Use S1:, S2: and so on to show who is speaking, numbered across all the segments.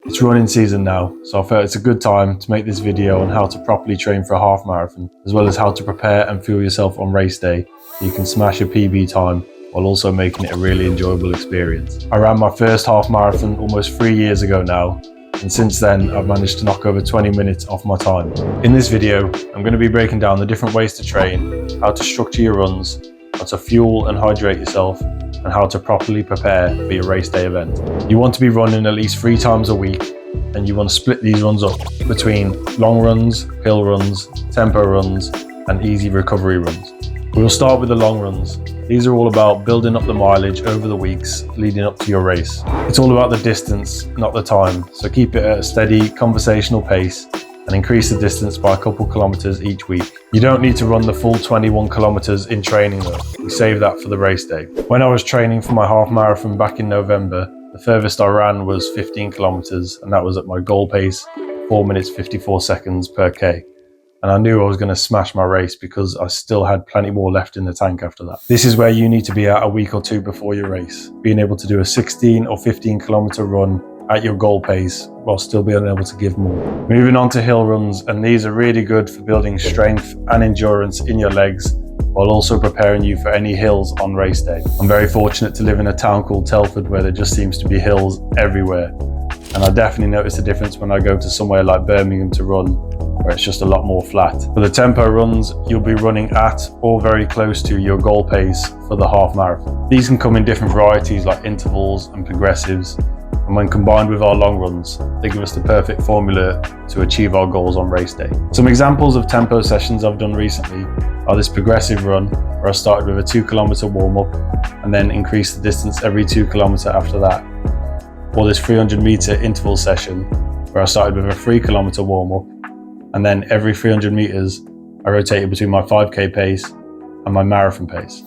S1: It's running season now, so I felt it's a good time to make this video on how to properly train for a half marathon, as well as how to prepare and fuel yourself on race day so you can smash your PB time while also making it a really enjoyable experience. I ran my first half marathon almost 3 years ago now, and since then I've managed to knock over 20 minutes off my time. In this video, I'm going to be breaking down the different ways to train, how to structure your runs, how to fuel and hydrate yourself, and how to properly prepare for your race day event. You want to be running at least 3 times a week, and you want to split these runs up between long runs, hill runs, tempo runs, and easy recovery runs. We will start with the long runs. These are all about building up the mileage over the weeks leading up to your race. It's all about the distance, not the time, so keep it at a steady conversational pace and increase the distance by a couple kilometers each week. You don't need to run the full 21 kilometers in training though. We save that for the race day. When I was training for my half marathon back in November, the furthest I ran was 15 kilometers, and that was at my goal pace, 4 minutes 54 seconds per K. And I knew I was going to smash my race because I still had plenty more left in the tank after that. This is where you need to be at a week or two before your race, being able to do a 16 or 15 kilometer run at your goal pace while still being able to give more. Moving on to hill runs, and these are really good for building strength and endurance in your legs while also preparing you for any hills on race day. I'm very fortunate to live in a town called Telford where there just seems to be hills everywhere, and I definitely notice a difference when I go to somewhere like Birmingham to run, where it's just a lot more flat. For the tempo runs, you'll be running at or very close to your goal pace for the half marathon. These can come in different varieties like intervals and progressives, and when combined with our long runs, they give us the perfect formula to achieve our goals on race day. Some examples of tempo sessions I've done recently are this progressive run, where I started with a 2 kilometer warm-up and then increased the distance every 2 kilometer after that. Or this 300 meter interval session, where I started with a 3 kilometer warm-up and then every 300 meters I rotated between my 5k pace and my marathon pace.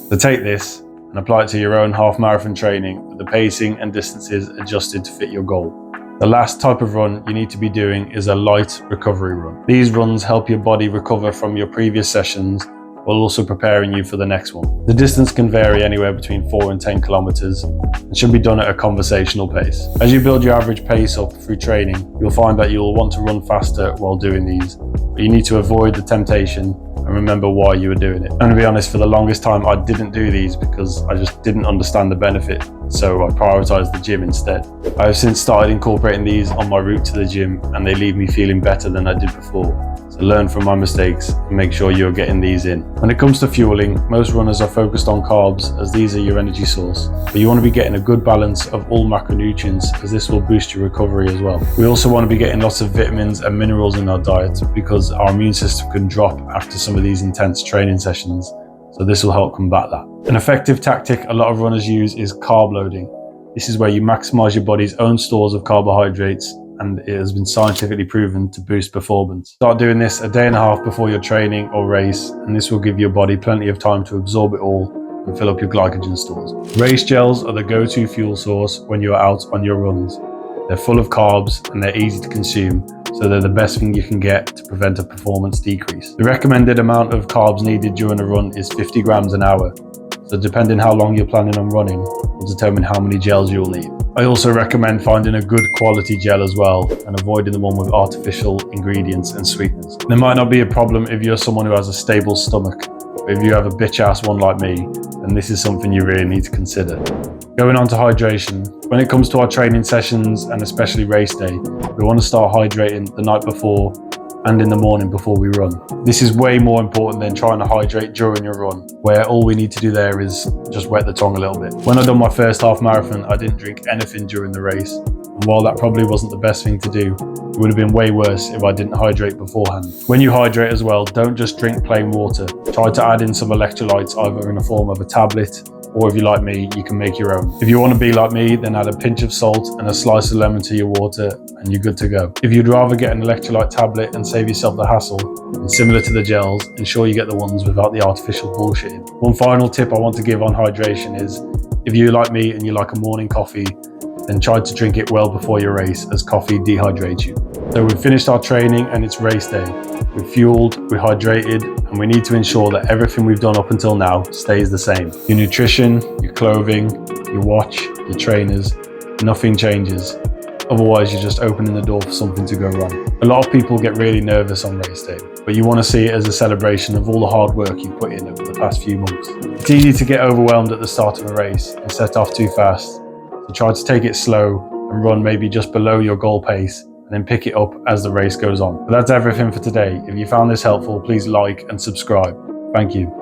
S1: So take this and apply it to your own half marathon training with the pacing and distances adjusted to fit your goal. The last type of run you need to be doing is a light recovery run. These runs help your body recover from your previous sessions while also preparing you for the next one. The distance can vary anywhere between 4 and 10 kilometers and should be done at a conversational pace. As you build your average pace up through training, you'll find that you'll want to run faster while doing these, but you need to avoid the temptation and remember why you were doing it. And to be honest, for the longest time I didn't do these because I just didn't understand the benefit, so I prioritized the gym instead. I have since started incorporating these on my route to the gym, and they leave me feeling better than I did before. So learn from my mistakes and make sure you're getting these in. When it comes to fueling, most runners are focused on carbs as these are your energy source, but you want to be getting a good balance of all macronutrients as this will boost your recovery as well. We also want to be getting lots of vitamins and minerals in our diet because our immune system can drop after some of these intense training sessions, so this will help combat that. An effective tactic a lot of runners use is carb loading. This is where you maximize your body's own stores of carbohydrates, and it has been scientifically proven to boost performance. Start doing this a day and a half before your training or race, and this will give your body plenty of time to absorb it all and fill up your glycogen stores. Race gels are the go-to fuel source when you're out on your runs. They're full of carbs and they're easy to consume, so they're the best thing you can get to prevent a performance decrease. The recommended amount of carbs needed during a run is 50 grams an hour, so depending how long you're planning on running will determine how many gels you'll need. I also recommend finding a good quality gel as well and avoiding the one with artificial ingredients and sweeteners. There might not be a problem if you're someone who has a stable stomach, but if you have a bitch ass one like me, then this is something you really need to consider. Going on to hydration. When it comes to our training sessions and especially race day, we want to start hydrating the night before and in the morning before we run. This is way more important than trying to hydrate during your run, where all we need to do there is just wet the tongue a little bit. When I done my first half marathon, I didn't drink anything during the race, and while that probably wasn't the best thing to do, it would have been way worse if I didn't hydrate beforehand. When you hydrate as well, don't just drink plain water. Try to add in some electrolytes either in the form of a tablet, or if you're like me, you can make your own. If you want to be like me, then add a pinch of salt and a slice of lemon to your water and you're good to go. If you'd rather get an electrolyte tablet and save yourself the hassle, then similar to the gels, ensure you get the ones without the artificial bullshit. One final tip I want to give on hydration is, if you're like me and you like a morning coffee, then try to drink it well before your race, as coffee dehydrates you. So we've finished our training and it's race day. We're fueled, we're hydrated, and we need to ensure that everything we've done up until now stays the same. Your nutrition, your clothing, your watch, your trainers, nothing changes. Otherwise, you're just opening the door for something to go wrong. A lot of people get really nervous on race day, but you want to see it as a celebration of all the hard work you've put in over the past few months. It's easy to get overwhelmed at the start of a race and set off too fast, so try to take it slow and run maybe just below your goal pace, and then pick it up as the race goes on. But that's everything for today. If you found this helpful, please like and subscribe. Thank you.